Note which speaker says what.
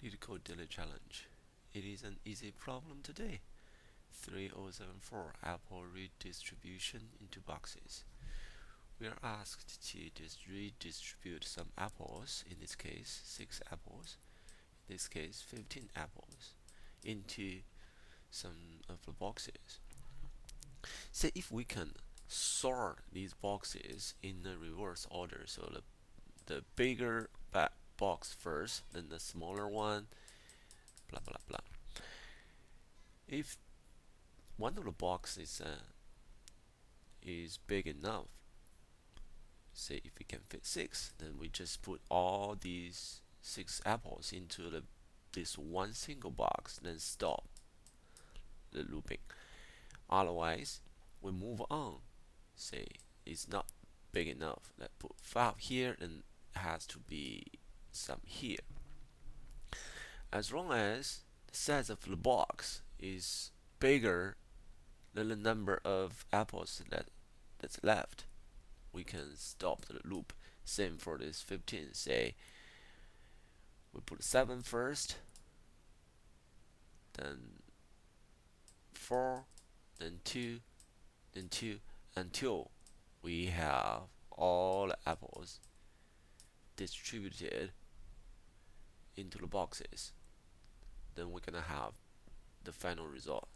Speaker 1: Leetcode daily challenge. It is an easy problem today. 3074 Apple redistribution into boxes. We are asked to redistribute some apples, in this case 6 apples, in this case 15 apples, into some of the boxes. Say if we can sort these boxes in a reverse order, so the bigger box first, then the smaller one, blah blah blah. If one of the boxes is big enough, say if we can fit 6, then we just put all these 6 apples into this one single box, then stop the looping. Otherwise, we move on. Say it's not big enough, let's put 5 here, and has to be some here. As long as the size of the box is bigger than the number of apples that's left, we can stop the loop. Same for this 15. Say we put 7 first, then 4, then 2, then 2, until we have all the apples distributed into the boxes. Then we're gonna have the final result.